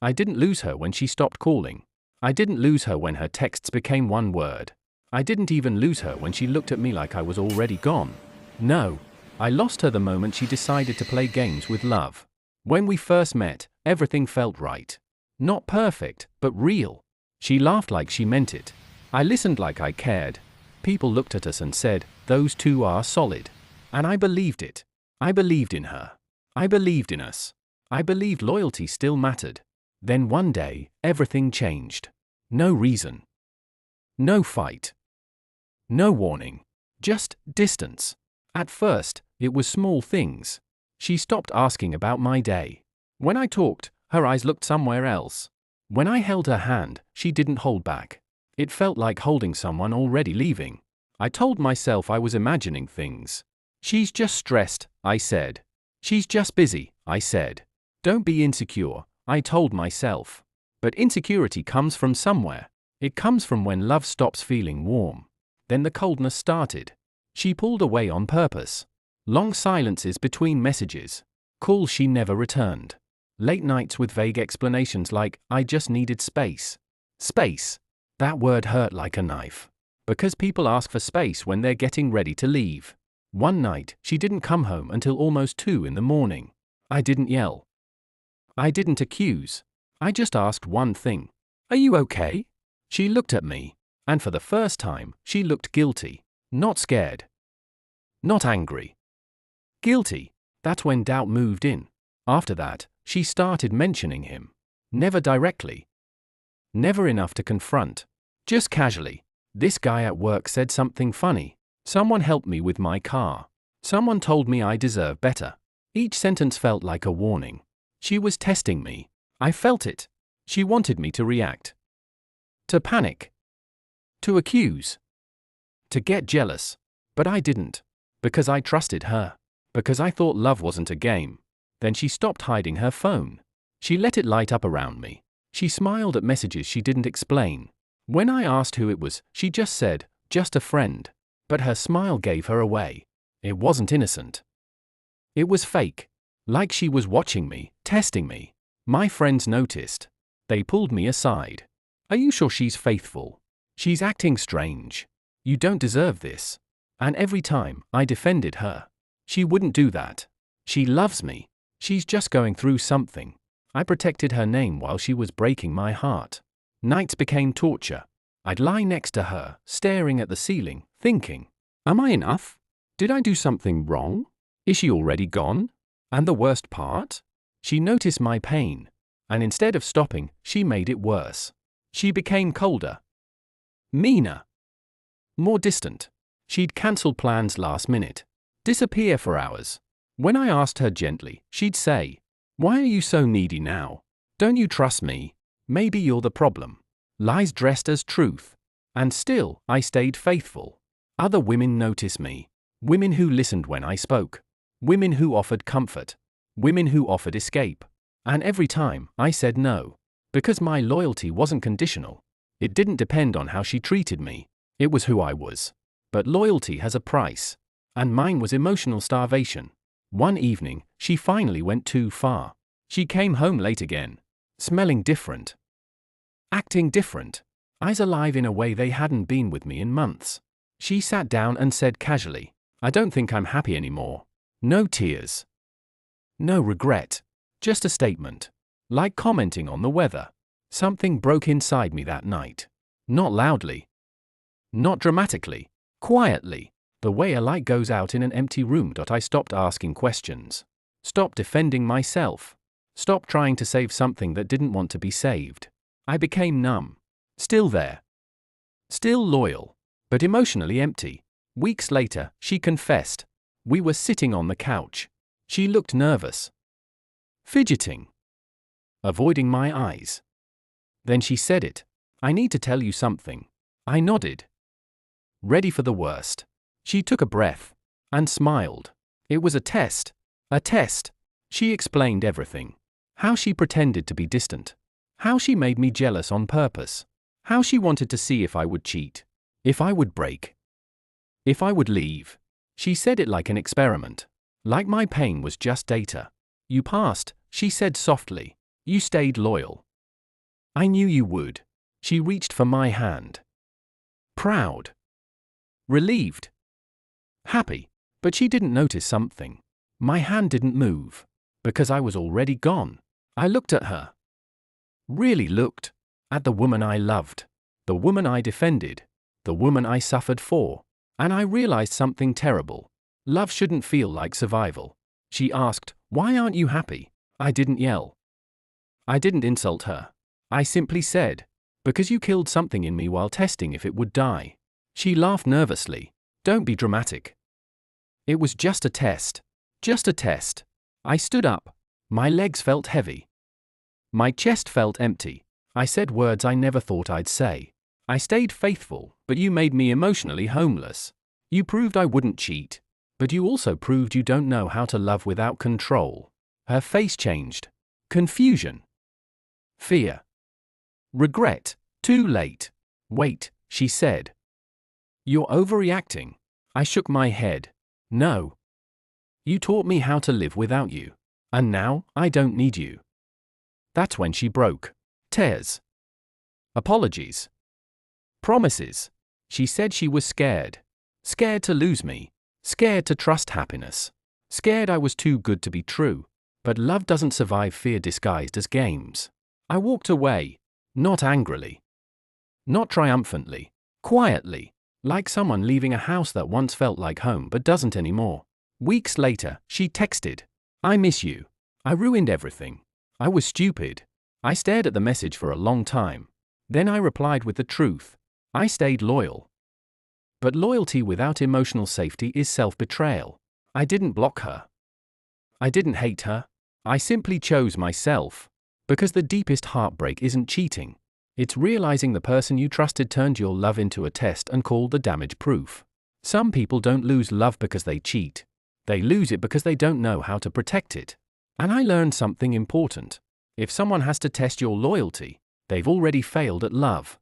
I didn't lose her when she stopped calling. I didn't lose her when her texts became one word. I didn't even lose her when she looked at me like I was already gone. No, I lost her the moment she decided to play games with love. When we first met, everything felt right. Not perfect, but real. She laughed like she meant it. I listened like I cared. People looked at us and said, "Those two are solid." And I believed it. I believed in her. I believed in us. I believed loyalty still mattered. Then one day, everything changed. No reason. No fight. No warning. Just distance. At first, it was small things. She stopped asking about my day. When I talked, her eyes looked somewhere else. When I held her hand, she didn't hold back. It felt like holding someone already leaving. I told myself I was imagining things. She's just stressed, I said. She's just busy, I said. Don't be insecure, I told myself. But insecurity comes from somewhere. It comes from when love stops feeling warm. Then the coldness started. She pulled away on purpose. Long silences between messages. Calls she never returned. Late nights with vague explanations like, "I just needed space." Space. That word hurt like a knife. Because people ask for space when they're getting ready to leave. One night, she didn't come home until almost 2 in the morning. I didn't yell. I didn't accuse. I just asked one thing. "Are you okay?" She looked at me. And for the first time, she looked guilty. Not scared. Not angry. Guilty. That's when doubt moved in. After that, she started mentioning him. Never directly. Never enough to confront. Just casually. "This guy at work said something funny. Someone helped me with my car. Someone told me I deserve better." Each sentence felt like a warning. She was testing me. I felt it. She wanted me to react. To panic. To accuse. To get jealous. But I didn't. Because I trusted her. Because I thought love wasn't a game. Then she stopped hiding her phone. She let it light up around me. She smiled at messages she didn't explain. When I asked who it was, she just said, "Just a friend." But her smile gave her away. It wasn't innocent. It was fake. Like she was watching me, testing me. My friends noticed. They pulled me aside. "Are you sure she's faithful? She's acting strange. You don't deserve this." And every time, I defended her. She wouldn't do that. She loves me. She's just going through something. I protected her name while she was breaking my heart. Nights became torture. I'd lie next to her, staring at the ceiling, thinking, "Am I enough? Did I do something wrong? Is she already gone?" And the worst part? She noticed my pain. And instead of stopping, she made it worse. She became colder. Meaner. More distant. She'd cancel plans last minute. Disappear for hours. When I asked her gently, she'd say, "Why are you so needy now? Don't you trust me? Maybe you're the problem." Lies dressed as truth. And still, I stayed faithful. Other women noticed me. Women who listened when I spoke. Women who offered comfort. Women who offered escape. And every time, I said no. Because my loyalty wasn't conditional. It didn't depend on how she treated me. It was who I was. But loyalty has a price. And mine was emotional starvation. One evening, she finally went too far. She came home late again. Smelling different. Acting different. Eyes alive in a way they hadn't been with me in months. She sat down and said casually, "I don't think I'm happy anymore." No tears. No regret. Just a statement. Like commenting on the weather. Something broke inside me that night. Not loudly. Not dramatically. Quietly. The way a light goes out in an empty room. I stopped asking questions. Stopped defending myself. Stopped trying to save something that didn't want to be saved. I became numb. Still there. Still loyal. But emotionally empty. Weeks later, she confessed. We were sitting on the couch. She looked nervous. Fidgeting. Avoiding my eyes. Then she said it. "I need to tell you something." I nodded. Ready for the worst. She took a breath. And smiled. It was a test. A test. She explained everything. How she pretended to be distant. How she made me jealous on purpose. How she wanted to see if I would cheat. If I would break. If I would leave. She said it like an experiment. Like my pain was just data. "You passed," she said softly. "You stayed loyal. I knew you would. She reached for my hand. Proud. Relieved. Happy. But she didn't notice something. My hand didn't move. Because I was already gone. I looked at her. Really looked. At the woman I loved. The woman I defended. The woman I suffered for. And I realized something terrible. Love shouldn't feel like survival. She asked, "Why aren't you happy?" I didn't yell. I didn't insult her. I simply said, "Because you killed something in me while testing if it would die." She laughed nervously. "Don't be dramatic. It was just a test. Just a test." I stood up. My legs felt heavy. My chest felt empty. I said words I never thought I'd say. I stayed faithful, but you made me emotionally homeless. You proved I wouldn't cheat. But you also proved you don't know how to love without control. Her face changed. Confusion. Fear. Regret. Too late. Wait, she said. You're overreacting. I shook my head. No. You taught me how to live without you. And now, I don't need you. That's when she broke. Tears. Apologies. Promises. She said she was scared. Scared to lose me. Scared to trust happiness. Scared I was too good to be true. But love doesn't survive fear disguised as games. I walked away. Not angrily. Not triumphantly. Quietly. Like someone leaving a house that once felt like home but doesn't anymore. Weeks later, she texted, "I miss you. I ruined everything. I was stupid." I stared at the message for a long time. Then I replied with the truth. I stayed loyal. But loyalty without emotional safety is self-betrayal. I didn't block her. I didn't hate her. I simply chose myself. Because the deepest heartbreak isn't cheating. It's realizing the person you trusted turned your love into a test and called the damage proof. Some people don't lose love because they cheat. They lose it because they don't know how to protect it. And I learned something important. If someone has to test your loyalty, they've already failed at love.